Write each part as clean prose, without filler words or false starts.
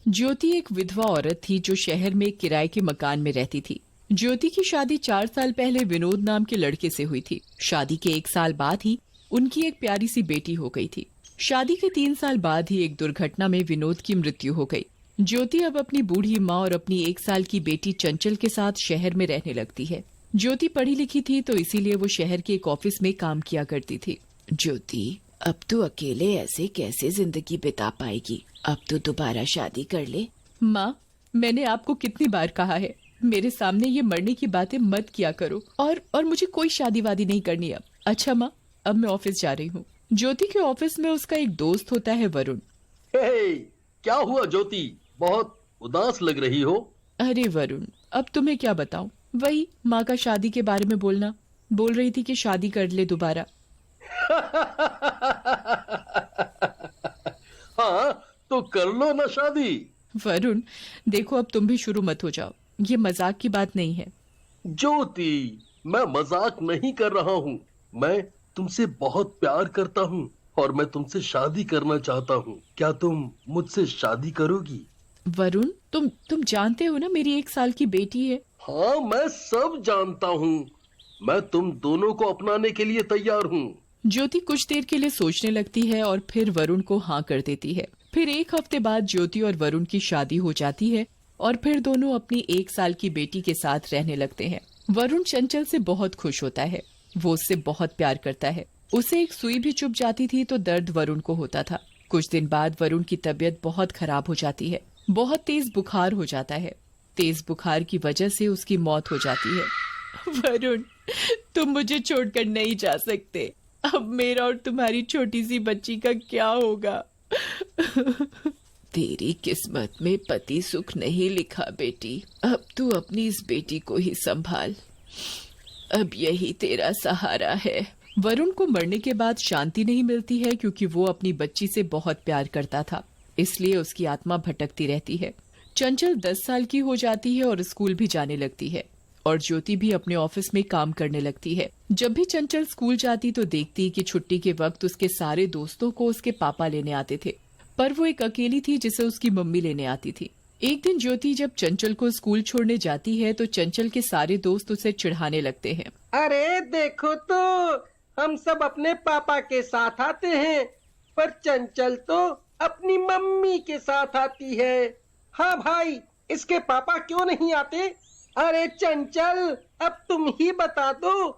ज्योति एक विधवा औरत थी जो शहर में एक किराए के मकान में रहती थी। ज्योति की शादी 4 साल पहले विनोद नाम के लड़के से हुई थी। शादी के 1 साल बाद ही उनकी एक प्यारी सी बेटी हो गई थी। शादी के 3 साल बाद ही एक दुर्घटना में विनोद की मृत्यु हो गई। ज्योति अब अपनी बूढ़ी माँ और अपनी 1 साल की बेटी चंचल के साथ शहर में रहने लगती है। ज्योति पढ़ी लिखी थी तो इसीलिए वो शहर के एक ऑफिस में काम किया करती थी। ज्योति, अब तू अकेले ऐसे कैसे जिंदगी बिता पाएगी? अब तो दोबारा शादी कर ले। माँ, मैंने आपको कितनी बार कहा है, मेरे सामने ये मरने की बातें मत किया करो और मुझे कोई शादी वादी नहीं करनी अब। अच्छा माँ, अब मैं ऑफिस जा रही हूँ। ज्योति के ऑफिस में उसका एक दोस्त होता है, वरुण। हे, क्या हुआ ज्योति? बहुत उदास लग रही हो। अरे वरुण, अब तुम्हें क्या बताऊं, वही माँ का शादी के बारे में बोल रही थी कि शादी कर ले दोबारा। हाँ, तो कर लो ना शादी। वरुण देखो, अब तुम भी शुरू मत हो जाओ, ये मजाक की बात नहीं है। ज्योति, मैं मजाक नहीं कर रहा हूँ। मैं तुमसे बहुत प्यार करता हूँ और मैं तुमसे शादी करना चाहता हूँ। क्या तुम मुझसे शादी करोगी? वरुण, तुम जानते हो ना, मेरी 1 साल की बेटी है। हाँ, मैं सब जानता हूँ। मैं तुम दोनों को अपनाने के लिए तैयार हूँ। ज्योति कुछ देर के लिए सोचने लगती है और फिर वरुण को हाँ कर देती है। फिर 1 हफ्ते बाद ज्योति और वरुण की शादी हो जाती है और फिर दोनों अपनी 1 साल की बेटी के साथ रहने लगते हैं। वरुण चंचल से बहुत खुश होता है, वो उससे बहुत प्यार करता है। उसे एक सुई भी चुभ जाती थी तो दर्द वरुण को होता था। कुछ दिन बाद वरुण की तबीयत बहुत खराब हो जाती है। बहुत तेज बुखार हो जाता है। तेज बुखार की वजह से उसकी मौत हो जाती है। वरुण, तुम मुझे छोड़कर नहीं जा सकते। अब मेरा और तुम्हारी छोटी सी बच्ची का क्या होगा? तेरी किस्मत में पति सुख नहीं लिखा बेटी। अब तू अपनी इस बेटी को ही संभाल। अब यही तेरा सहारा है। वरुण को मरने के बाद शांति नहीं मिलती है क्योंकि वो अपनी बच्ची से बहुत प्यार करता था, इसलिए उसकी आत्मा भटकती रहती है। चंचल 10 साल की हो जाती है और स्कूल भी जाने लगती है और ज्योति भी अपने ऑफिस में काम करने लगती है। जब भी चंचल स्कूल जाती तो देखती कि छुट्टी के वक्त उसके सारे दोस्तों को उसके पापा लेने आते थे, पर वो एक अकेली थी जिसे उसकी मम्मी लेने आती थी। एक दिन ज्योति जब चंचल को स्कूल छोड़ने जाती है तो चंचल के सारे दोस्त उसे चिढ़ाने लगते हैं। अरे देखो तो, हम सब अपने पापा के साथ आते हैं, पर चंचल तो अपनी मम्मी के साथ आती है। हाँ भाई, इसके पापा क्यों नहीं आते? अरे चंचल, अब तुम ही बता दो,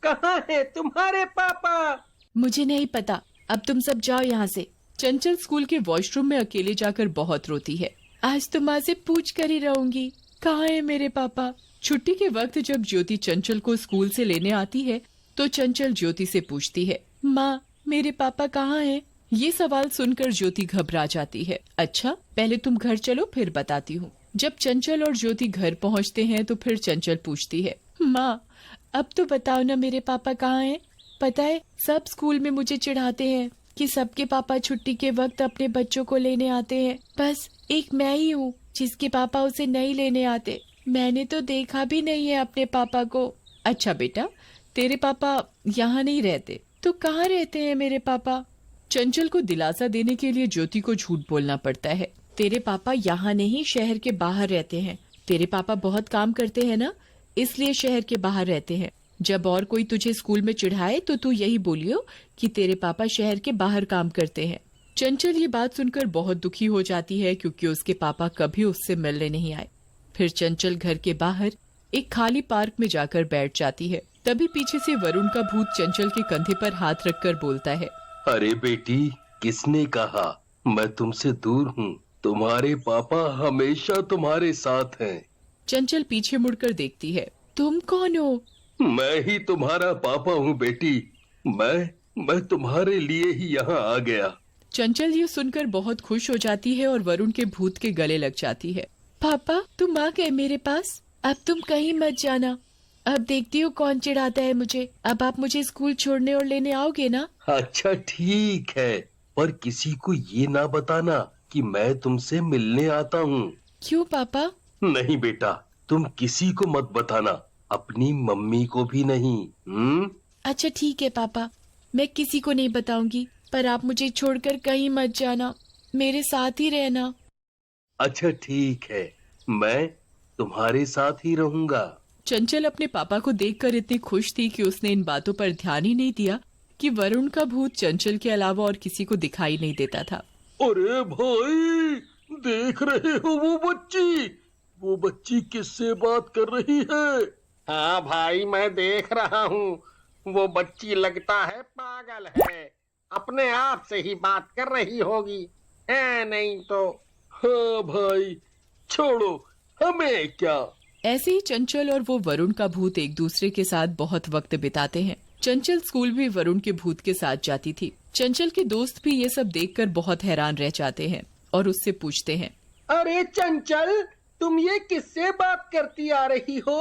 कहाँ है तुम्हारे पापा? मुझे नहीं पता, अब तुम सब जाओ यहाँ से। चंचल स्कूल के वॉशरूम में अकेले जाकर बहुत रोती है। आज तो माँ से पूछ कर ही रहूंगी, कहाँ है मेरे पापा? छुट्टी के वक्त जब ज्योति चंचल को स्कूल से लेने आती है तो चंचल ज्योति से पूछती है, माँ मेरे पापा कहाँ हैं? ये सवाल सुनकर ज्योति घबरा जाती है। अच्छा, पहले तुम घर चलो, फिर बताती हूँ। जब चंचल और ज्योति घर पहुँचते हैं तो फिर चंचल पूछती है, माँ अब तो बताओ ना मेरे पापा कहाँ हैं? पता है, सब स्कूल में मुझे चिढ़ाते हैं कि सबके पापा छुट्टी के वक्त अपने बच्चों को लेने आते हैं, बस एक मैं ही हूँ जिसके पापा उसे नहीं लेने आते। मैंने तो देखा भी नहीं है अपने पापा को। अच्छा बेटा, तेरे पापा यहाँ नहीं रहते तो कहाँ रहते हैं मेरे पापा? चंचल को दिलासा देने के लिए ज्योति को झूठ बोलना पड़ता है। तेरे पापा यहाँ नहीं, शहर के बाहर रहते हैं। तेरे पापा बहुत काम करते हैं ना, इसलिए शहर के बाहर रहते हैं। जब और कोई तुझे स्कूल में चिढ़ाए तो तू यही बोलियो कि तेरे पापा शहर के बाहर काम करते हैं। चंचल ये बात सुनकर बहुत दुखी हो जाती है क्योंकि उसके पापा कभी उससे मिलने नहीं आए। फिर चंचल घर के बाहर एक खाली पार्क में जाकर बैठ जाती है। तभी पीछे से वरुण का भूत चंचल के कंधे पर हाथ रखकर बोलता है, अरे बेटी, किसने कहा मैं तुमसे दूर हूँ? तुम्हारे पापा हमेशा तुम्हारे साथ हैं। चंचल पीछे मुड़कर देखती है। तुम कौन हो? मैं ही तुम्हारा पापा हूँ बेटी। मैं तुम्हारे लिए ही यहाँ आ गया। चंचल ये सुनकर बहुत खुश हो जाती है और वरुण के भूत के गले लग जाती है। पापा तुम आ गए मेरे पास, अब तुम कहीं मत जाना। अब देखती हो कौन चिढ़ाता है मुझे। अब आप मुझे स्कूल छोड़ने और लेने आओगे ना? अच्छा ठीक है, पर किसी को ये ना बताना कि मैं तुमसे मिलने आता हूँ। क्यों पापा? नहीं बेटा, तुम किसी को मत बताना, अपनी मम्मी को भी नहीं। अच्छा ठीक है पापा, मैं किसी को नहीं बताऊंगी, पर आप मुझे छोड़कर कहीं मत जाना, मेरे साथ ही रहना। अच्छा ठीक है, मैं तुम्हारे साथ ही रहूंगा। चंचल अपने पापा को देखकर इतनी खुश थी कि उसने इन बातों पर ध्यान ही नहीं दिया कि वरुण का भूत चंचल के अलावा और किसी को दिखाई नहीं देता था। अरे भाई, देख रहे हो वो बच्ची किससे बात कर रही है? हाँ भाई, मैं देख रहा हूँ। वो बच्ची लगता है पागल है, अपने आप से ही बात कर रही होगी, है नहीं तो। हाँ भाई, छोड़ो, हमें क्या। ऐसे ही चंचल और वो वरुण का भूत एक दूसरे के साथ बहुत वक्त बिताते हैं। चंचल स्कूल भी वरुण के भूत के साथ जाती थी। चंचल के दोस्त भी ये सब देखकर बहुत हैरान रह जाते हैं और उससे पूछते हैं, अरे चंचल, तुम ये किससे बात करती आ रही हो?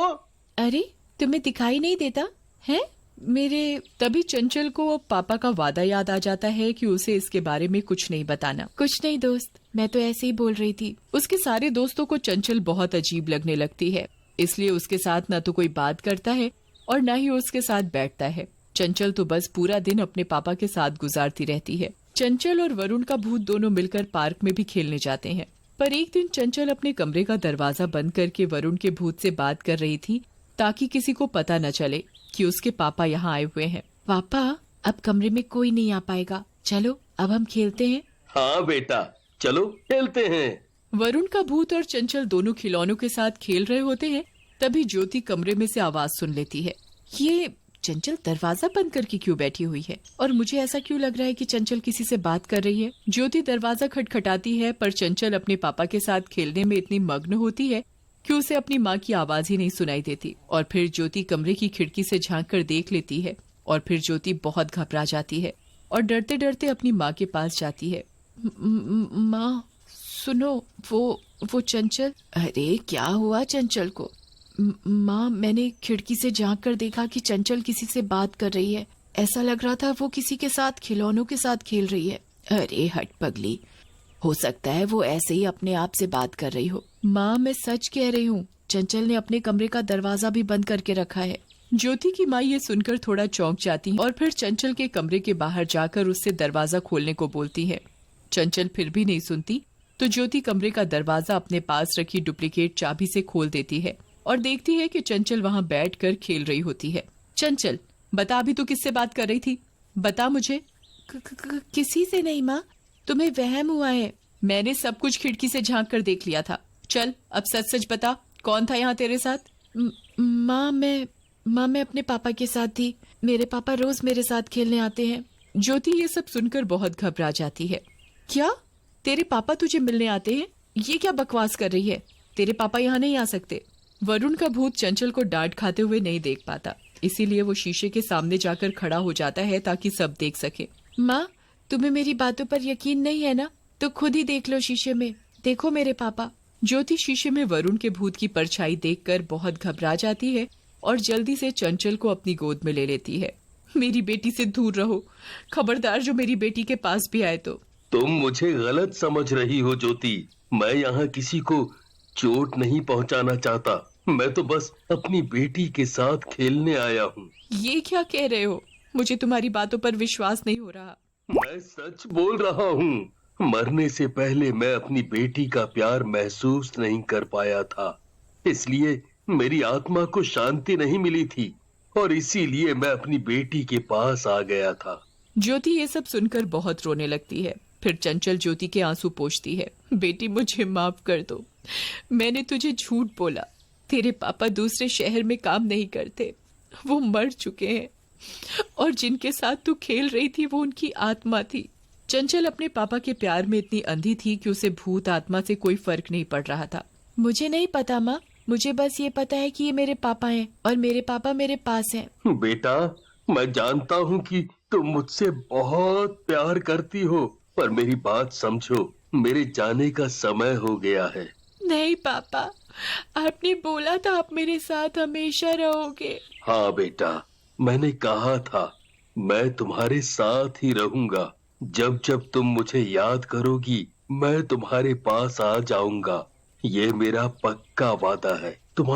अरे तुम्हें दिखाई नहीं देता है मेरे? तभी चंचल को पापा का वादा याद आ जाता है कि उसे इसके बारे में कुछ नहीं बताना। कुछ नहीं दोस्त, मैं तो ऐसे ही बोल रही थी। उसके सारे दोस्तों को चंचल बहुत अजीब लगने लगती है, इसलिए उसके साथ न तो कोई बात करता है और न ही उसके साथ बैठता है। चंचल तो बस पूरा दिन अपने पापा के साथ गुजारती रहती है। चंचल और वरुण का भूत दोनों मिलकर पार्क में भी खेलने जाते हैं। पर एक दिन चंचल अपने कमरे का दरवाजा बंद करके वरुण के भूत से बात कर रही थी ताकि किसी को पता न चले कि उसके पापा यहाँ आए हुए हैं। पापा, अब कमरे में कोई नहीं आ पाएगा, चलो अब हम खेलते हैं। हाँ बेटा, चलो खेलते हैं। वरुण का भूत और चंचल दोनों खिलौनों के साथ खेल रहे होते हैं। तभी ज्योति कमरे में से आवाज सुन लेती है। ये चंचल दरवाजा बंद करके क्यों बैठी हुई है और मुझे ऐसा क्यों लग रहा है कि चंचल किसी से बात कर रही है। ज्योति दरवाजा खटखटाती है, पर चंचल अपने पापा के साथ खेलने में इतनी मग्न होती है कि उसे अपनी माँ की आवाज ही नहीं सुनाई देती। और फिर ज्योति कमरे की खिड़की से झांक कर देख लेती है और फिर ज्योति बहुत घबरा जाती है और डरते डरते अपनी माँ के पास जाती है। माँ सुनो, वो चंचल। अरे क्या हुआ चंचल को? माँ, मैंने खिड़की से झांक कर देखा कि चंचल किसी से बात कर रही है। ऐसा लग रहा था वो किसी के साथ खिलौनों के साथ खेल रही है। अरे हट पगली, हो सकता है वो ऐसे ही अपने आप से बात कर रही हो। माँ, मैं सच कह रही हूँ, चंचल ने अपने कमरे का दरवाजा भी बंद करके रखा है। ज्योति की माँ ये सुनकर थोड़ा चौंक जाती और फिर चंचल के कमरे के बाहर जाकर उससे दरवाजा खोलने को बोलती है। चंचल फिर भी नहीं सुनती तो ज्योति कमरे का दरवाजा अपने पास रखी डुप्लीकेट चाबी से खोल देती है और देखती है कि चंचल वहाँ बैठकर खेल रही होती है। चंचल, बता, अभी तू किससे बात कर रही थी? बता मुझे। किसी से नहीं माँ, तुम्हें वहम हुआ है। मैंने सब कुछ खिड़की से झांक कर देख लिया था। चल अब सच सच बता, कौन था यहाँ तेरे साथ? माँ, मैं अपने पापा के साथ थी। मेरे पापा रोज मेरे साथ खेलने आते हैं। ज्योति ये सब सुनकर बहुत घबरा जाती है। क्या तेरे पापा तुझे मिलने आते हैं? ये क्या बकवास कर रही है? तेरे पापा यहाँ नहीं आ सकते। वरुण का भूत चंचल को डांट खाते हुए नहीं देख पाता, इसीलिए वो शीशे के सामने जाकर खड़ा हो जाता है ताकि सब देख सके। माँ, तुम्हें मेरी बातों पर यकीन नहीं है ना? तो खुद ही देख लो शीशे में, देखो मेरे पापा। ज्योति शीशे में वरुण के भूत की परछाई देखकर बहुत घबरा जाती है और जल्दी से चंचल को अपनी गोद में ले लेती है। मेरी बेटी से दूर रहो, खबरदार जो मेरी बेटी के पास भी आए तो। तुम मुझे गलत समझ रही हो ज्योति, मैं यहाँ किसी को चोट नहीं पहुँचाना चाहता। मैं तो बस अपनी बेटी के साथ खेलने आया हूँ। ये क्या कह रहे हो? मुझे तुम्हारी बातों पर विश्वास नहीं हो रहा। मैं सच बोल रहा हूँ। मरने से पहले मैं अपनी बेटी का प्यार महसूस नहीं कर पाया था, इसलिए मेरी आत्मा को शांति नहीं मिली थी और इसीलिए मैं अपनी बेटी के पास आ गया था। ज्योति ये सब सुनकर बहुत रोने लगती है। फिर चंचल ज्योति के आंसू पोंछती है। बेटी, मुझे माफ कर दो, मैंने तुझे झूठ बोला। तेरे पापा दूसरे शहर में काम नहीं करते, वो मर चुके हैं और जिनके साथ तू खेल रही थी वो उनकी आत्मा थी। चंचल अपने पापा के प्यार में इतनी अंधी थी कि उसे भूत आत्मा से कोई फर्क नहीं पड़ रहा था। मुझे नहीं पता माँ, मुझे बस ये पता है कि ये मेरे पापा हैं और मेरे पापा मेरे पास हैं। बेटा, मैं जानता हूँ कि तुम मुझसे बहुत प्यार करती हो, पर मेरी बात समझो, मेरे जाने का समय हो गया है। नहीं पापा, आपने बोला था आप मेरे साथ हमेशा रहोगे। हाँ बेटा, मैंने कहा था मैं तुम्हारे साथ ही रहूंगा। जब जब तुम मुझे याद करोगी मैं तुम्हारे पास आ जाऊंगा। ये मेरा पक्का वादा है। तुम्हारे